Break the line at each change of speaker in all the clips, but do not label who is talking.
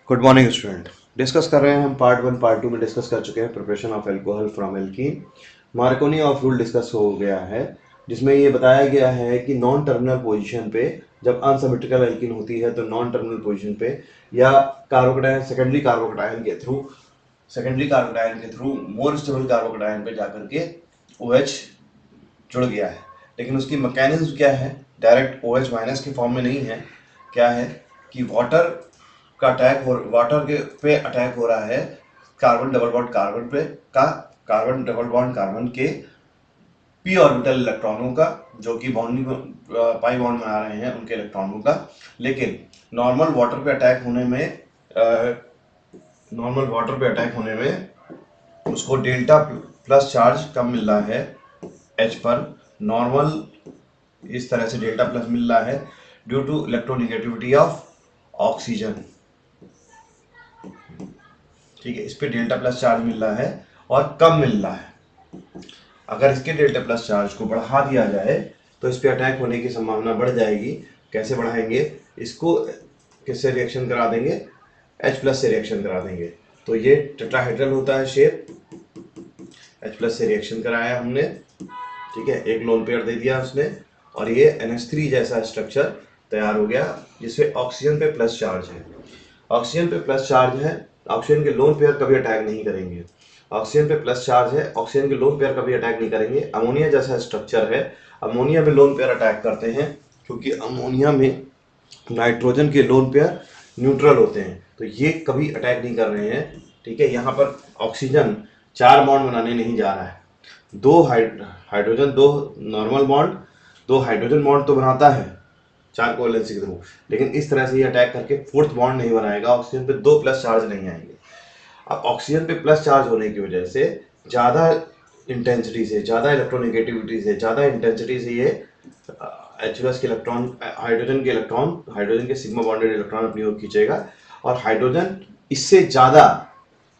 Good morning student. Discuss कर रहे हैं हम पार्ट वन। पार्ट टू में डिस्कस कर चुके हैं preparation of alcohol from alkene. Markovnikov of rule discuss हो गया है, जिसमें ये बताया गया है कि नॉन टर्मिनल पोजीशन पे जब अनसिमेट्रिकल एल्कीन होती है तो नॉन टर्मिनल पोजीशन पे या कार्बोकटायन सेकेंडरी कार्बोकटायन के थ्रू मोर स्टेबल कार्बोकटायन पे जाकर के OH जुड़ गया है। लेकिन उसकी मैकेनिज्म क्या है? डायरेक्ट OH माइनस के फॉर्म में नहीं है। क्या है कि वाटर के पे अटैक हो रहा है कार्बन डबल बॉन्ड कार्बन पे का कार्बन डबल बॉन्ड कार्बन के पी ऑर्बिटल इलेक्ट्रॉनों का, जो कि बॉन्डिंग पाई बॉन्ड बना रहे हैं उनके इलेक्ट्रॉनों का। लेकिन नॉर्मल वाटर पे अटैक होने में नॉर्मल वाटर पे अटैक होने में उसको डेल्टा प्लस चार्ज कम मिल रहा है H पर। नॉर्मल इस तरह से डेल्टा प्लस मिल रहा है due to electronegativity of oxygen. ठीक है, इस पे डेल्टा प्लस चार्ज मिल रहा है और कम मिल रहा है। अगर इसके डेल्टा प्लस चार्ज को बढ़ा दिया जाए तो इस पे अटैक होने की संभावना बढ़ जाएगी। कैसे बढ़ाएंगे इसको? किससे रिएक्शन करा देंगे? H प्लस से रिएक्शन करा देंगे। तो ये टेट्राहेड्रल होता है शेप। H प्लस से रिएक्शन कराया हमने, ठीक है, एक लोन पेयर दे दिया उसने और ये NH3 जैसा स्ट्रक्चर तैयार हो गया जिसमें ऑक्सीजन पे प्लस चार्ज है। ऑक्सीजन पे प्लस चार्ज है, ऑक्सीजन के लोन पेयर कभी अटैक नहीं करेंगे। ऑक्सीजन पे प्लस चार्ज है, ऑक्सीजन के लोन पेयर कभी अटैक नहीं करेंगे। अमोनिया जैसा स्ट्रक्चर है, अमोनिया में लोन पेयर अटैक करते हैं क्योंकि अमोनिया में नाइट्रोजन के लोन पेयर न्यूट्रल होते हैं, तो ये कभी अटैक नहीं कर रहे हैं। ठीक है, यहाँ पर ऑक्सीजन 4 बॉन्ड बनाने नहीं जा रहा है। दो हाइड्रोजन, दो नॉर्मल बॉन्ड, दो हाइड्रोजन बॉन्ड तो बनाता है 4 कोवैलेंसी के थ्रू, लेकिन इस तरह से ये अटैक करके फोर्थ बॉन्ड नहीं बनाएगा। ऑक्सीजन पे 2 प्लस चार्ज नहीं आएंगे। अब ऑक्सीजन पे प्लस चार्ज होने की वजह से ज़्यादा इंटेंसिटी से, ज़्यादा इलेक्ट्रोनेगेटिविटी से, ज़्यादा इंटेंसिटी से ये H+ के इलेक्ट्रॉन, हाइड्रोजन के सिग्मा बॉन्डेड इलेक्ट्रॉन अपनी ओर खींचेगा और हाइड्रोजन इससे ज़्यादा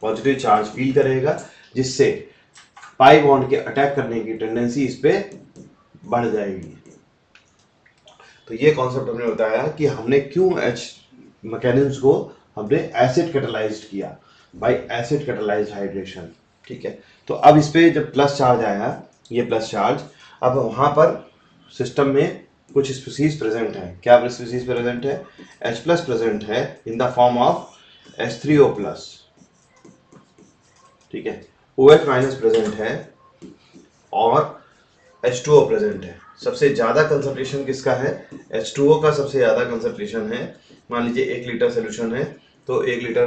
पॉजिटिव चार्ज फील करेगा, जिससे पाई बॉन्ड के अटैक करने की टेंडेंसी इस पे बढ़ जाएगी। तो ये कॉन्सेप्ट हमने बताया कि हमने क्यों H मैकेनिज्म को हमने एसिड कैटालाइज्ड किया, बाय एसिड कैटालाइज्ड हाइड्रेशन। ठीक है, तो अब इस पे जब प्लस चार्ज आया, ये प्लस चार्ज, अब वहां पर सिस्टम में कुछ स्पीसीज प्रेजेंट है। क्या स्पीसीज प्रेजेंट है? H+ प्रेजेंट है in the form of H3O+। ठीक है, OH- प्रेजेंट है और H2O प्रेजेंट है। सबसे ज़्यादा कंसंट्रेशन किसका है? H2O का सबसे ज़्यादा कंसंट्रेशन है। मान लीजिए 1 लीटर सोल्यूशन है तो 1 लीटर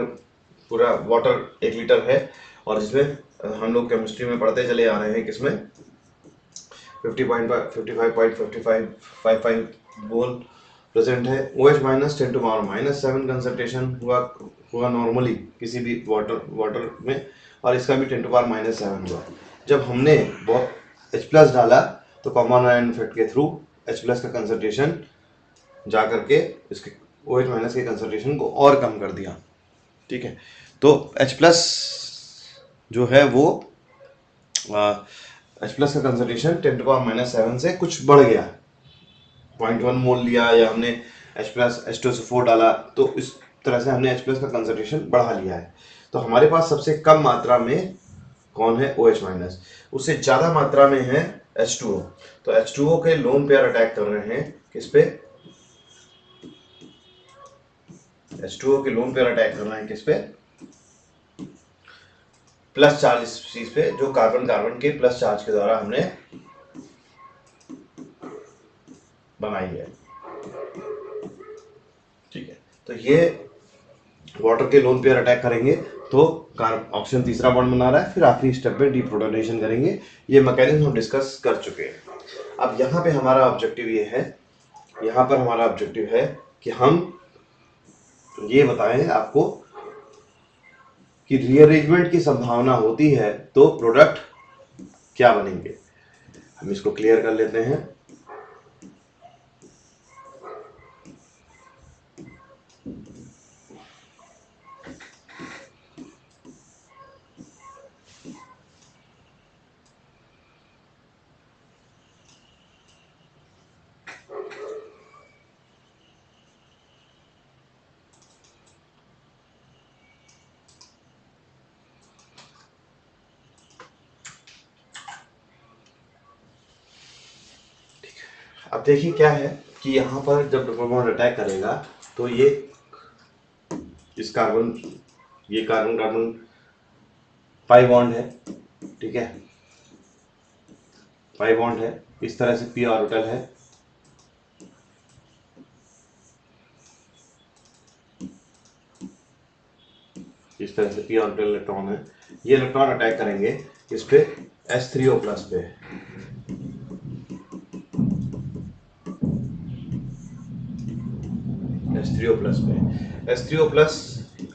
पूरा वाटर 1 लीटर है, और जिसमें हम लोग केमिस्ट्री में पढ़ते चले आ रहे हैं किसमें 55.55 मोल प्रेजेंट है। OH- 10⁻⁻�7 कंसंट्रेशन हुआ नॉर्मली किसी भी वाटर में, और इसका भी 10⁻⁻7 हुआ। जब हमने H+ डाला तो कॉमन आयन इफेक्ट के थ्रू H+ का कंसंट्रेशन जा करके इसके OH- के कंसंट्रेशन को और कम कर दिया। ठीक है, तो H+ जो है वो H+ का कंसंट्रेशन 10⁻⁻7 से कुछ बढ़ गया, 0.1 मोल लिया या हमने H2SO4 डाला, तो इस तरह से हमने H+ का कंसंट्रेशन बढ़ा लिया है। तो हमारे पास सबसे कम मात्रा में कौन है? OH-। उससे ज़्यादा मात्रा में है H2O। तो H2O के लोन पेयर अटैक कर रहे हैं किस पे? H2O के लोन पेयर अटैक कर रहे हैं किस पे? प्लस चार्ज स्पीसीज पे, जो कार्बन कार्बन के प्लस चार्ज के द्वारा हमने बनाई है। ठीक है, तो ये वाटर के लोन पेयर अटैक करेंगे तो ऑक्सीजन तीसरा बॉन्ड बना रहा है, फिर आखिरी स्टेप में डीप्रोटोनेशन करेंगे। ये मैकेनिज्म हम डिस्कस कर चुके हैं। अब यहाँ पे हमारा ऑब्जेक्टिव ये है, यहाँ पर हमारा ऑब्जेक्टिव है कि हम ये बताएं आपको कि रीअरेंजमेंट की संभावना होती है तो प्रोडक्ट क्या बनेंगे। हम इसको क्लियर कर लेते हैं। अब देखिए क्या है कि यहाँ पर जब डबल बॉन्ड अटैक करेगा तो ये इस कार्बन, ये कार्बन कार्बन पाई बॉन्ड है, ठीक है, पाई बॉन्ड है, इस तरह से पी ऑर्बिटल है, इस तरह से पी ऑर्बिटल इलेक्ट्रॉन है, ये इलेक्ट्रॉन अटैक करेंगे इस पे H3O प्लस पे, H3O प्लस पे, H3O प्लस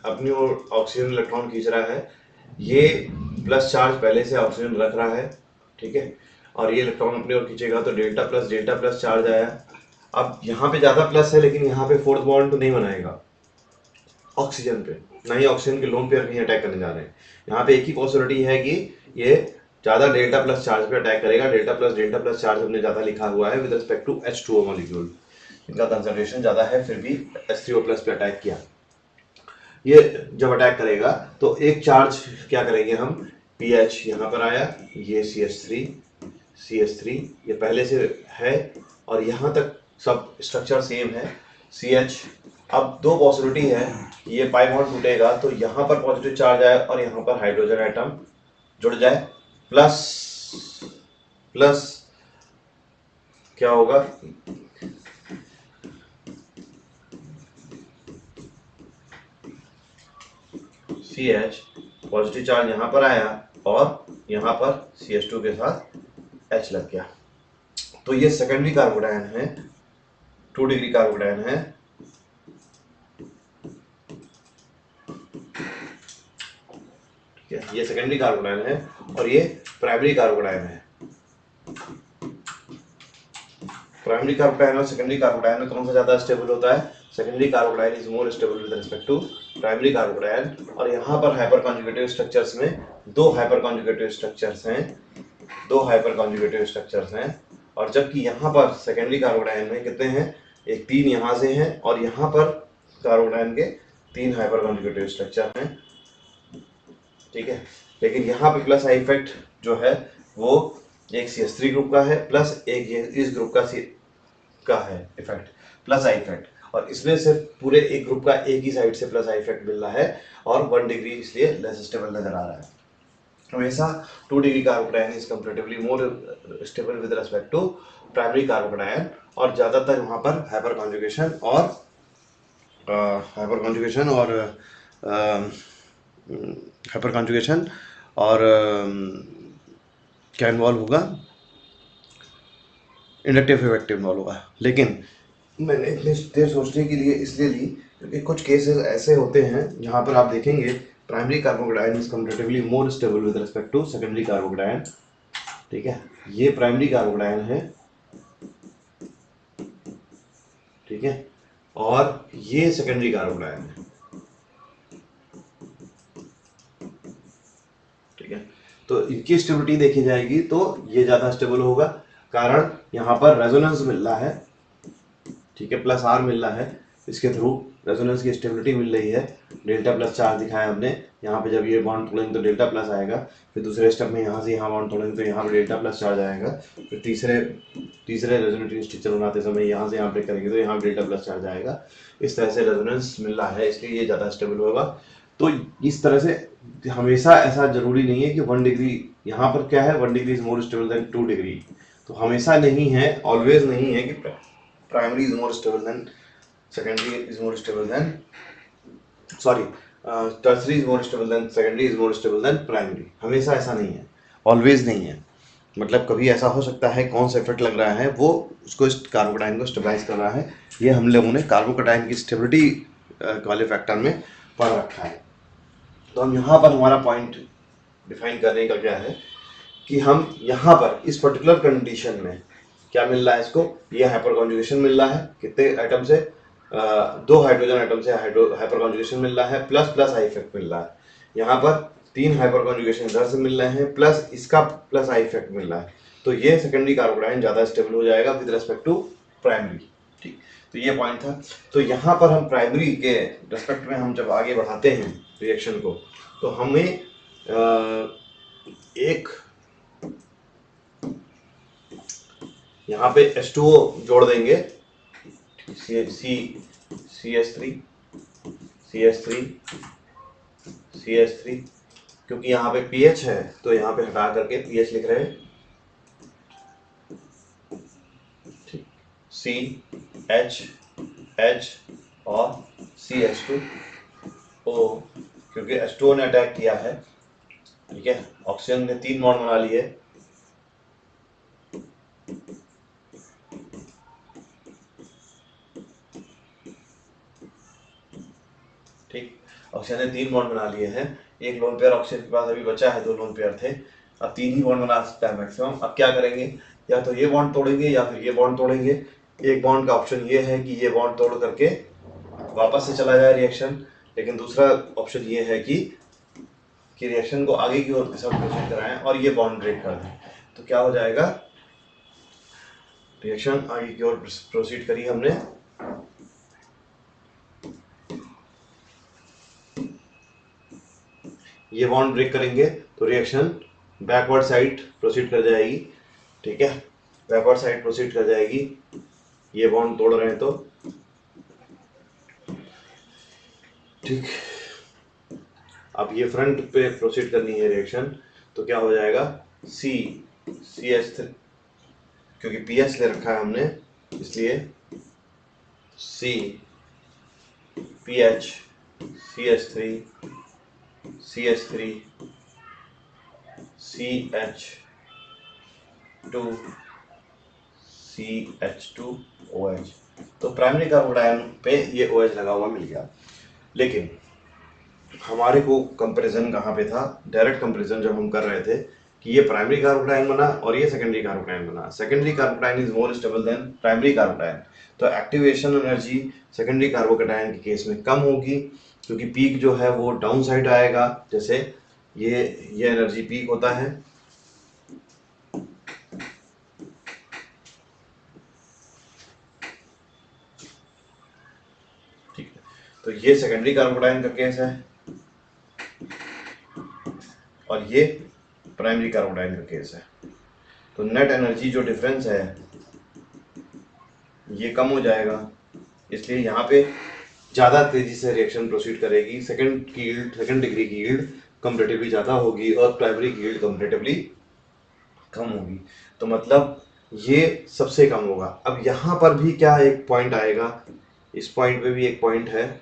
अपनी ओर ऑक्सीजन इलेक्ट्रॉन खींच रहा है, ये प्लस चार्ज पहले से ऑक्सीजन रख रहा है, ठीक है, और ये इलेक्ट्रॉन अपनी ओर खींचेगा तो डेल्टा प्लस चार्ज आया। अब यहाँ पे ज्यादा प्लस है लेकिन यहाँ पे फोर्थ बॉन्ड तो नहीं बनाएगा ऑक्सीजन पे, ना ही ऑक्सीजन के लोन पेयर कहीं अटैक करने जा रहे हैं। यहाँ पे एक ही पॉसिबिलिटी है कि ये ज्यादा डेल्टा प्लस चार्ज पे अटैक करेगा। डेल्टा प्लस चार्ज हमने ज्यादा लिखा हुआ है with respect to H2O molecule, इनका कंसंट्रेशन ज्यादा है फिर भी H3O प्लस पे अटैक किया। ये जब अटैक करेगा तो एक चार्ज क्या करेंगे हम, PH यहाँ पर आया, ये CH3 ये पहले से है और यहाँ तक सब स्ट्रक्चर सेम है CH। अब दो पॉसिबिलिटी है, ये पाई बॉन्ड टूटेगा तो यहाँ पर पॉजिटिव चार्ज आए और यहाँ पर हाइड्रोजन एटम जुड़ जाए, प्लस क्या होगा, CH पॉजिटिव चार्ज यहाँ पर आया और यहाँ पर CH2 के साथ H लग गया। तो ये सेकेंडरी कार्बोडायन है, 2 डिग्री कार्बोडायन है, ठीक है, ये सेकेंडरी कार्बोडायन है और ये प्राइमरी कार्बोडायन है। प्राइमरी कार्बोडायन और सेकेंडरी कार्बोडायन में कौन सा ज्यादा स्टेबल होता है, secondary carbanion is more stable with respect to primary carbanion. और यहाँ पर हाइपर कॉन्जुगेटिव स्ट्रक्चर्स में दो हाइपर कॉन्जुगेटिव स्ट्रक्चर्स हैं, और जबकि यहाँ पर सेकेंडरी कार्बोडायन में कितने हैं, एक 3 यहाँ से हैं और यहाँ पर कार्बोडायन के 3 हाइपर कॉन्जुगेटिव स्ट्रक्चर हैं, ठीक है। लेकिन यहाँ पे प्लस आई इफेक्ट जो है वो एक CH3 ग्रुप का है प्लस एक ये इस ग्रुप का है इफेक्ट, प्लस आई इफेक्ट, और इसमें से पूरे एक ग्रुप का एक ही साइड से प्लस आई इफेक्ट मिल रहा है और 1 डिग्री इसलिए लेस स्टेबल नजर आ रहा है। हमेशा 2 degree carbanion is comparatively more stable with respect to primary carbanion, और ज्यादातर वहाँ पर हाइपर कॉन्जुगेशन और क्या इन्वॉल्व होगा, इंडक्टिव इफेक्ट इन्वॉल्व होगा। लेकिन मैंने इतनी देर सोचने के लिए इसलिए ली क्योंकि कुछ केसेस ऐसे होते हैं जहाँ पर आप देखेंगे primary carbanion is comparatively more stable with respect to secondary carbanion, ठीक है, ये प्राइमरी कार्बोडायन है, ठीक है, और ये सेकेंडरी कार्बोडायन है, ठीक है। तो इनकी स्टेबिलिटी देखी जाएगी तो ये ज्यादा स्टेबल होगा, कारण यहाँ पर रेजोनेंस मिल रहा है, ठीक है, प्लस आर मिल रहा है, इसके थ्रू रेजोनेंस की स्टेबिलिटी मिल रही है। डेल्टा प्लस चार्ज दिखाया हमने, यहाँ पे जब ये बॉन्ड तोड़ेंगे तो डेल्टा प्लस आएगा, फिर दूसरे स्टेप में यहाँ से यहाँ बॉन्ड तोड़ेंगे तो यहाँ पे डेल्टा प्लस चार्ज आएगा, फिर तीसरे रेजोनेटिंग स्ट्रक्चर बनाते समय यहाँ से यहाँ ब्रेक करेंगे तो यहाँ डेल्टा प्लस चार्ज आएगा। इस तरह से रेजोनेंस मिल रहा है, इसलिए ये ज़्यादा स्टेबल होगा। तो इस तरह से हमेशा ऐसा जरूरी नहीं है कि 1 डिग्री, यहाँ पर क्या है 1 degree is more stable then 2 degree, तो हमेशा नहीं है, ऑलवेज नहीं है कि primary is more stable then secondary is more stable than tertiary is more stable than secondary is more stable than primary। हमेशा ऐसा नहीं है, ऑलवेज नहीं है, मतलब कभी ऐसा हो सकता है कौन सा इफेक्ट लग रहा है वो उसको कार्बोकैटायन को स्टेबलाइज कर रहा है। ये हम लोगों ने कार्बोकैटायन की स्टेबिलिटी वाले फैक्टर में पढ़ रखा है। तो हम यहाँ पर हमारा पॉइंट डिफाइन करने का क्या है कि हम यहाँ पर इस पर्टिकुलर कंडीशन में क्या मिल रहा है, इसको ये हाइपर कॉन्जुगेशन मिल रहा है, कितने एटम से, 2 हाइड्रोजन एटम से हाइपर कॉन्जुगेशन मिल रहा है, प्लस आई इफेक्ट मिल रहा है, यहाँ पर 3 हाइपर कॉन्जुगेशन इधर से मिल रहे हैं प्लस इसका प्लस आई इफेक्ट मिल रहा है, तो ये सेकेंडरी कार्बोडायन ज़्यादा स्टेबल हो जाएगा विद रेस्पेक्ट टू प्राइमरी, ठीक। तो ये पॉइंट था। तो यहाँ पर हम प्राइमरी के रेस्पेक्ट में हम जब आगे बढ़ाते हैं रिएक्शन को तो हमें एक यहाँ पे H2O जोड़ देंगे, CH3 CH3 CH3, क्योंकि यहाँ पे pH है तो यहाँ पे हटा करके pH लिख रहे हैं, ठीक, CH H और CH2O, क्योंकि H2O ने अटैक किया है, ठीक है। ऑक्सीजन ने 3 बॉन्ड बना लिए, ठीक, ऑक्सीजन ने 3 बॉन्ड बना लिए हैं। एक लोन पेयर ऑक्सीजन के पास अभी बचा है, 2 लोन पेयर थे, अब 3 ही बॉन्ड बना सकता है मैक्सिमम। अब क्या करेंगे, या तो ये बॉन्ड तोड़ेंगे या फिर ये बॉन्ड तोड़ेंगे। एक बॉन्ड का ऑप्शन ये है कि ये बॉन्ड तोड़ करके वापस से चला जाए रिएक्शन, लेकिन दूसरा ऑप्शन ये है कि रिएक्शन को आगे की ओर प्रोसीड कराएं और ये बॉन्ड ब्रेक कर दें। तो क्या हो जाएगा, रिएक्शन आगे की ओर प्रोसीड करी हमने, ये बॉन्ड ब्रेक करेंगे तो रिएक्शन बैकवर्ड साइड प्रोसीड कर जाएगी, ठीक है, बैकवर्ड साइड प्रोसीड कर जाएगी। ये बॉन्ड तोड़ रहे हैं तो ठीक, अब ये फ्रंट पे प्रोसीड करनी है रिएक्शन, तो क्या हो जाएगा, CH3, क्योंकि pH ले रखा है हमने इसलिए CPH CH3 CH3 CH2 CH2OH। तो प्राइमरी कार्बोनाइल पे ये OH लगा हुआ मिल गया। लेकिन हमारे को कंपैरिजन कहाँ पे था, डायरेक्ट कंपैरिजन जब हम कर रहे थे कि ये प्राइमरी कार्बोनाइल बना और ये सेकेंडरी कार्बोनाइल बना। Secondary carbonyl is more stable then primary carbonyl, तो एक्टिवेशन एनर्जी सेकेंडरी कार्बोकेटायन के केस में कम होगी, क्योंकि पीक जो है वो डाउन साइड आएगा। जैसे ये एनर्जी पीक होता है, ठीक है, तो ये सेकेंडरी कार्बोकेटायन का केस है और ये प्राइमरी कार्बोकेटायन का केस है। तो नेट एनर्जी जो डिफरेंस है ये कम हो जाएगा, इसलिए यहाँ पे ज़्यादा तेजी से रिएक्शन प्रोसीड करेगी। सेकेंड डिग्री की यील्ड कंपैरेटिवली ज़्यादा होगी और प्राइमरी की यील्ड कंपैरेटिवली कम होगी। तो मतलब ये सबसे कम होगा। अब यहाँ पर भी क्या एक पॉइंट आएगा, इस पॉइंट पे भी एक पॉइंट है,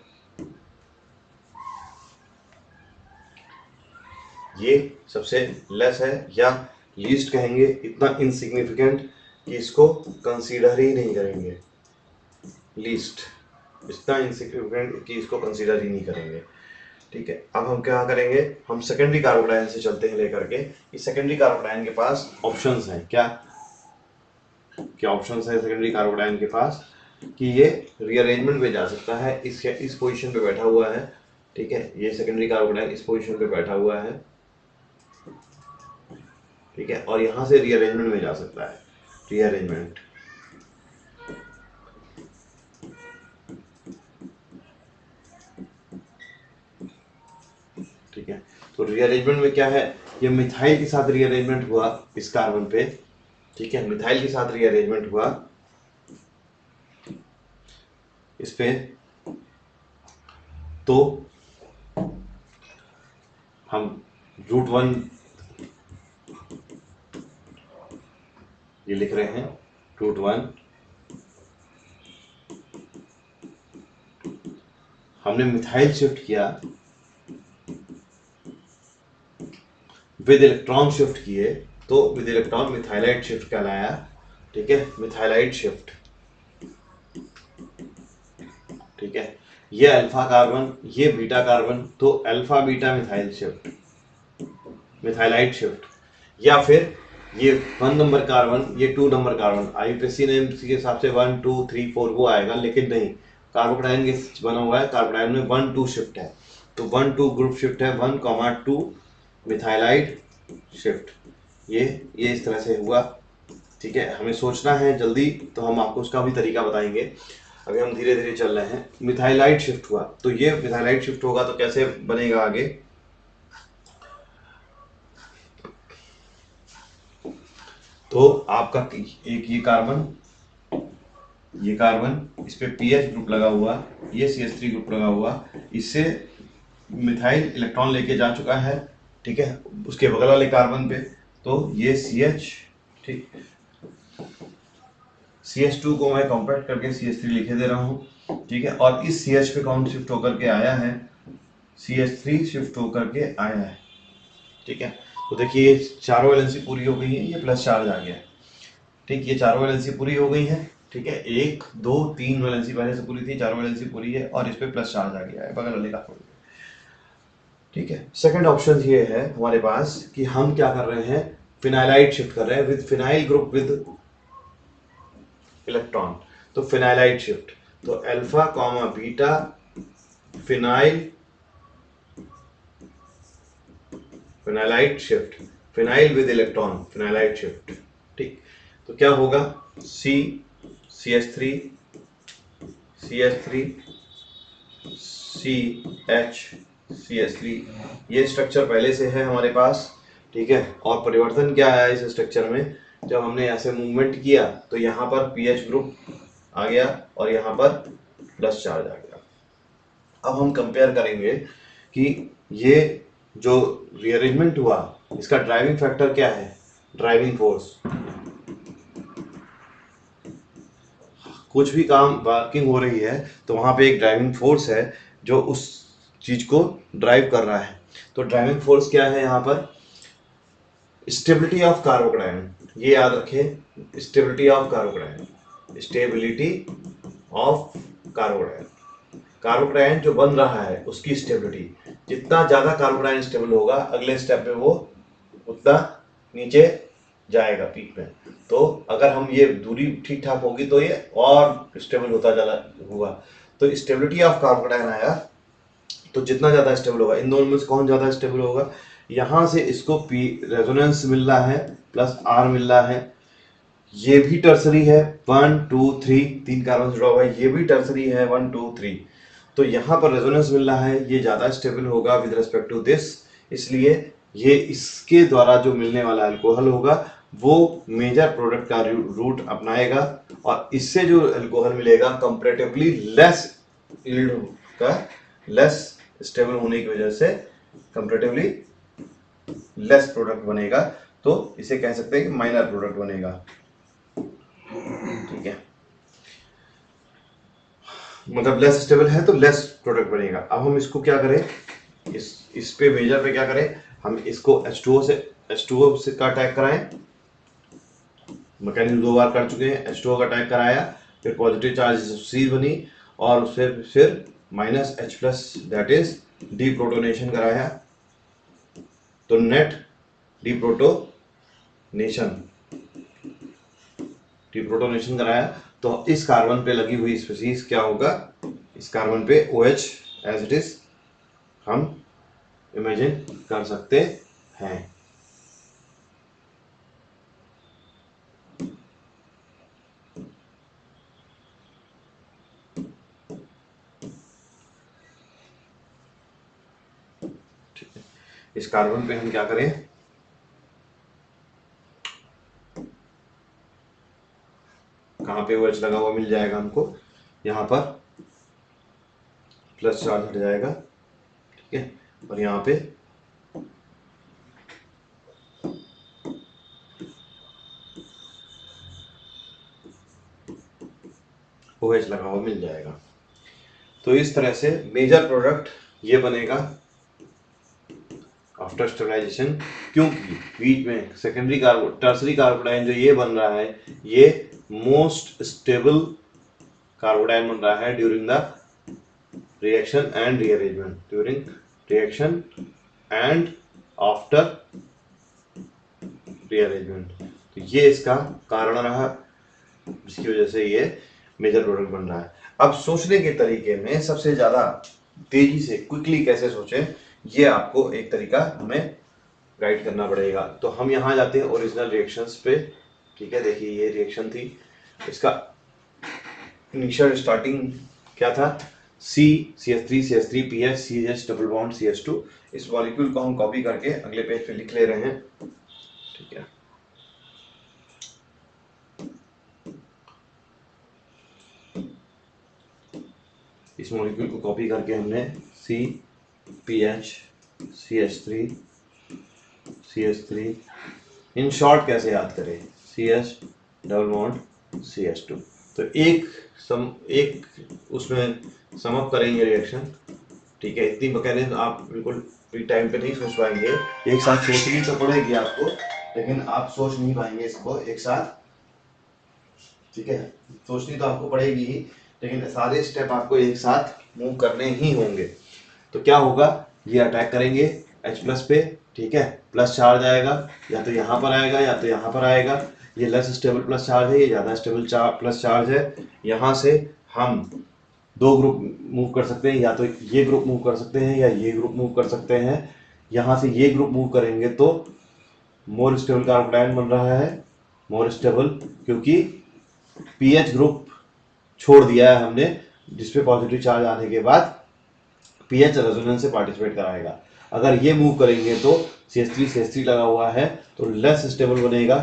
ये सबसे लेस है या लीस्ट कहेंगे, इतना इनसिग्निफिकेंट कि इसको कंसीडर ही नहीं करेंगे, लीस्ट इतना इनसिग्निफिकेंट कि इसको कंसीडर ही नहीं करेंगे, ठीक है। अब हम क्या करेंगे, हम सेकेंडरी कार्बोकेटायन से चलते हैं लेकर के। इस सेकेंडरी कार्बोकेटायन के पास ऑप्शंस हैं, क्या क्या ऑप्शंस है सेकेंडरी कार्बोकेटायन के पास, कि ये रीअरेंजमेंट में जा सकता है, इस पोजीशन पे बैठा हुआ है, ठीक है, ये सेकेंडरी कार्बोकेटायन इस पोजीशन पे बैठा हुआ है, ठीक है, और यहाँ से रीअरेंजमेंट में जा सकता है, रीअरेंजमेंट, ठीक है। तो रीअरेंजमेंट में क्या है, ये मिथाइल के साथ रीअरेंजमेंट हुआ इस कार्बन पे, ठीक है, मिथाइल के साथ रीअरेंजमेंट हुआ इस पे, तो हम √1 ये लिख रहे हैं, √1 हमने मिथाइल शिफ्ट किया, विद इलेक्ट्रॉन शिफ्ट किए, तो विद इलेक्ट्रॉन मिथाइलाइट शिफ्ट कहलाया, ठीक है, मिथाइलाइट शिफ्ट, ठीक है। ये अल्फा कार्बन, ये बीटा कार्बन, तो alpha beta methyl shift, methylide shift, या फिर ये 1 नंबर कार्बन, ये 2 नंबर कार्बन, आईयूपीएसी नेम के हिसाब से 1 2 3 4 वो आएगा, लेकिन नहीं, कार्बोकेटायन के बना हुआ है, कार्बोकेटायन में 1 2 शिफ्ट है, तो 1 2 ग्रुप शिफ्ट है, 1 2 मिथाइलाइट शिफ्ट, ये इस तरह से हुआ, ठीक है। हमें सोचना है जल्दी, तो हम आपको उसका भी तरीका बताएंगे। अभी हम धीरे धीरे चल रहे हैं। मिथाइलाइट शिफ्ट हुआ, तो ये मिथाइलाइट शिफ्ट होगा तो कैसे बनेगा आगे, तो आपका एक ये कार्बन इस पे पीएच ग्रुप लगा हुआ, ये CH3 ग्रुप लगा हुआ, इससे मिथाइल इलेक्ट्रॉन लेके जा चुका है, ठीक है, उसके बगल वाले कार्बन पे। तो ये CH, ठीक, CH2 को मैं कॉम्पैक्ट करके CH3 लिखे दे रहा हूँ, ठीक है, और इस CH पे कौन शिफ्ट होकर के आया है, CH3 शिफ्ट होकर के आया है, ठीक है। तो देखिए ये चारों वैलेंसी पूरी हो गई है, ये प्लस चार्ज आ गया है, ठीक, ये चारों वैलेंसी पूरी हो गई है, ठीक है, 1 2 3 वैलेंसी पहले से पूरी थी, चारों वैलेंसी पूरी है और इस पे प्लस चार्ज आ गया है बगल वाले का, ठीक है। सेकंड ऑप्शन ये है हमारे पास कि हम क्या कर रहे हैं, फिनाइलाइड शिफ्ट कर रहे हैं with phenyl group with electron. तो फिनाइलाइड शिफ्ट, तो alpha comma beta phenyl, phenylide shift, phenyl with electron, phenylide shift, ठीक। तो क्या होगा, सी CH3 CH3 CH CH3, ये स्ट्रक्चर पहले से है हमारे पास, ठीक है। और परिवर्तन क्या आया इस स्ट्रक्चर में, जब हमने ऐसे मूवमेंट किया तो यहाँ पर पीएच ग्रुप आ गया और यहाँ पर प्लस चार्ज आ गया। अब हम कंपेयर करेंगे कि ये जो रीअरेंजमेंट हुआ इसका ड्राइविंग फैक्टर क्या है, ड्राइविंग फोर्स, कुछ भी काम वर्किंग हो रही है तो वहां पे एक ड्राइविंग फोर्स है जो उस चीज को ड्राइव कर रहा है। तो ड्राइविंग फोर्स क्या है यहाँ पर, स्टेबिलिटी ऑफ कार्बोकैटायन, ये याद रखें, stability of carbocation, stability of carbocation, carbocation जो बन रहा है उसकी स्टेबिलिटी, जितना ज्यादा कार्बोकैटायन स्टेबल होगा अगले स्टेप में वो उतना नीचे जाएगा पीक में। तो अगर हम ये दूरी ठीक ठाक होगी तो ये और स्टेबल होता चला हुआ। तो स्टेबिलिटी ऑफ कार्बोकैटायन आया, तो जितना ज्यादा स्टेबल होगा, इन दोनों में से कौन ज्यादा स्टेबल होगा, यहां से इसको पी रेजोनेंस मिल रहा है प्लस आर मिल रहा है, ये भी टर्सरी है 1 2 3, 3 कार्बन जुड़ा हुआ है, ये भी टर्सरी है 1 2 3। तो यहाँ पर रेजोनेंस मिल रहा है, ये ज़्यादा स्टेबल होगा विद रिस्पेक्ट टू दिस, इसलिए ये इसके द्वारा जो मिलने वाला अल्कोहल होगा वो मेजर प्रोडक्ट का रूट अपनाएगा और इससे जो अल्कोहल मिलेगा कंपैरेटिवली लेस यील्ड का, लेस स्टेबल होने की वजह से कंपैरेटिवली लेस प्रोडक्ट बनेगा। तो इसे कह सकते हैं कि माइनर प्रोडक्ट बनेगा, ठीक है, मतलब लेस स्टेबल है तो लेस प्रोडक्ट बनेगा। अब हम इसको क्या करें, इस पे मेजर पे क्या करें, हम इसको H2O से का अटैक कराएं, मैकेनिज्म 2 बार कर चुके हैं, H2O का अटैक कराया, फिर पॉजिटिव चार्ज C बनी और फिर minus H plus that is deprotonation कराया, तो नेट डीप्रोटोनेशन कराया। तो इस कार्बन पे लगी हुई स्पीशीज क्या होगा, इस कार्बन पे OH एज इट इज हम इमेजिन कर सकते हैं। ठीक है, इस कार्बन पे हम क्या करें, कहाँ पे OH लगा हुआ मिल जाएगा हमको, यहाँ पर प्लस चार्ज हट जाएगा, ठीक है, और यहाँ पे OH लगा हुआ मिल जाएगा। तो इस तरह से मेजर प्रोडक्ट ये बनेगा आफ्टर स्टेबलाइजेशन, क्योंकि बीच में सेकेंडरी टर्सरी कार्बोडाइन जो ये बन रहा है ये मोस्ट स्टेबल कार्बोडाइन बन रहा है during the reaction and rearrangement, during reaction and after rearrangement. तो ये इसका कारण रहा जिसकी वजह से ये मेजर प्रोडक्ट बन रहा है। अब सोचने के तरीके में सबसे ज्यादा तेजी से क्विकली कैसे सोचें, ये आपको एक तरीका हमें गाइड करना पड़ेगा। तो हम यहाँ जाते हैं ओरिजिनल रिएक्शंस पे, ठीक है, देखिए ये रिएक्शन थी, इसका इनिशियल स्टार्टिंग क्या था, CH3 PH CH double bond CH2। इस मॉलिक्यूल को हम कॉपी करके अगले पेज पे लिख ले रहे हैं, ठीक है। इस मॉलिक्यूल को कॉपी करके हमने CPH CH3 CH3, in short कैसे याद करें, CH डबल बॉन्ड CH2। तो एक उसमें समअप करेंगे रिएक्शन, ठीक है। इतनी मैकेनिज्म आप बिल्कुल फ्री टाइम पे नहीं सोच पाएंगे, एक साथ सोचनी तो पड़ेगी आपको, लेकिन आप सोच नहीं पाएंगे इसको एक साथ, ठीक है। सोचनी तो आपको पड़ेगी ही, लेकिन सारे स्टेप आपको एक साथ मूव करने ही होंगे। तो क्या होगा, ये अटैक करेंगे H+ पे, ठीक है, प्लस चार्ज आएगा, या तो यहाँ पर आएगा या तो यहाँ पर आएगा। ये लेस स्टेबल प्लस चार्ज है, ये ज़्यादा स्टेबल प्लस चार्ज है। यहाँ से हम दो ग्रुप मूव कर सकते हैं, या तो ये ग्रुप मूव कर सकते हैं या ये ग्रुप मूव कर सकते हैं। यहाँ से ये ग्रुप मूव करेंगे तो मोर स्टेबल कार्बोनाइन बन रहा है, मोर स्टेबल, क्योंकि पीएच ग्रुप छोड़ दिया है हमने, जिसपे पॉजिटिव चार्ज आने के बाद पीएच रेजोनेंस से पार्टिसिपेट कराएगा। अगर ये मूव करेंगे तो CH3 लगा हुआ है तो लेस स्टेबल बनेगा,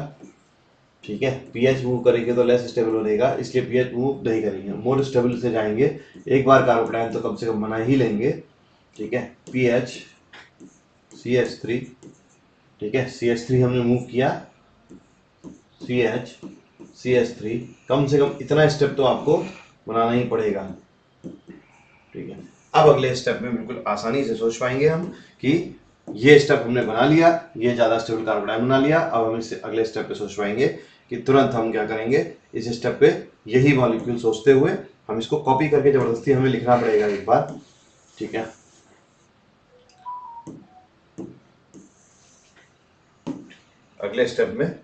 ठीक है। पीएच मूव करेंगे तो लेस स्टेबल बनेगा, इसलिए पीएच मूव नहीं करेंगे, मोर स्टेबल से जाएंगे। एक बार कार्बोनाइन तो कम से कम बना ही लेंगे, ठीक है। पीएच CH3, ठीक है, CH3 हमने मूव किया, CH3, कम से कम इतना स्टेप तो आपको बनाना ही पड़ेगा, ठीक है। अब अगले स्टेप में बिल्कुल आसानी से सोच पाएंगे हम कि ये स्टेप हमने बना लिया, ये ज़्यादा स्टेबल कार्बोनाइन बना लिया। अब हम इससे अगले स्टेप पे सोच पाएंगे कि तुरंत हम क्या करेंगे, इस स्टेप पे यही मॉलिक्यूल सोचते हुए हम इसको कॉपी करके जबरदस्ती हमें लिखना पड़ेगा एक बार, ठीक है। अगले स्टेप में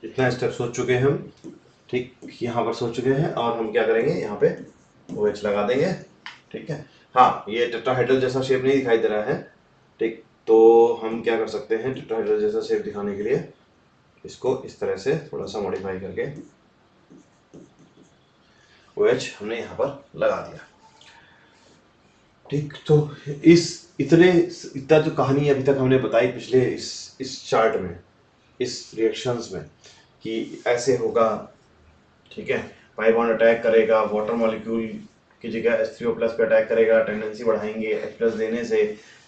इतना स्टेप सोच चुके हैं हम, ठीक, यहाँ पर सोच चुके हैं, और हम क्या करेंगे, यहाँ पे OH लगा देंगे, ठीक है। हाँ, ये टेट्राहाइड्रल जैसा शेप नहीं दिखाई दे रहा है, ठीक, तो हम क्या कर सकते हैं, टेट्राहाइड्रल जैसा शेप दिखाने के लिए इसको इस तरह से थोड़ा सा मॉडिफाई करके OH हमने यहाँ पर लगा दिया, ठीक। तो इतना जो कहानी अभी तक हमने बताई पिछले इस चार्ट में, इस रिएक्शंस में, कि ऐसे होगा, ठीक है। पाई बॉन्ड अटैक करेगा, वाटर मॉलिक्यूल की जगह H3O+ पे अटैक करेगा, टेंडेंसी बढ़ाएंगे, H+ देने से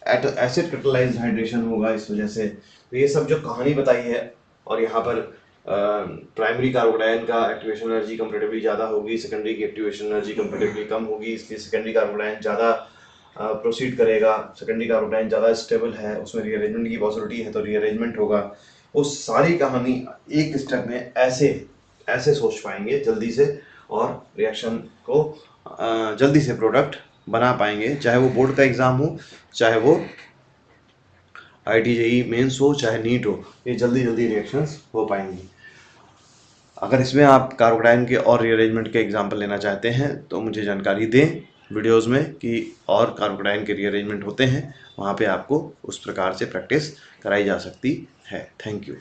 एसिड कैटालाइज्ड हाइड्रेशन होगा इस वजह से। तो ये सब जो कहानी बताई है, और यहाँ पर प्राइमरी कार्बोनाइन का एक्टिवेशन एनर्जी कंपैरेटिवली ज़्यादा होगी, सेकेंडरी की एक्टिवेशन एनर्जी कंपैरेटिवली कम होगी, इसलिए सेकेंडरी कार्बोनाइन ज़्यादा प्रोसीड करेगा। सेकेंडरी कार्बोनाइन ज़्यादा स्टेबल है, उसमें रीअरेंजमेंट की पॉसिबिलिटी है तो रीअरेंजमेंट होगा। उस सारी कहानी एक स्टेप में ऐसे सोच पाएंगे जल्दी से, और रिएक्शन को जल्दी से प्रोडक्ट बना पाएंगे, चाहे वो बोर्ड का एग्ज़ाम हो, चाहे वो IIT JEE मेंस हो, चाहे नीट हो, ये जल्दी रिएक्शंस हो पाएंगी। अगर इसमें आप कार्बोनाइन के और रीअरेंजमेंट के एग्जाम्पल लेना चाहते हैं तो मुझे जानकारी दें वीडियोस में कि और कार्बोनाइन के रीअरेंजमेंट होते हैं, वहाँ पे आपको उस प्रकार से प्रैक्टिस कराई जा सकती है। Thank you.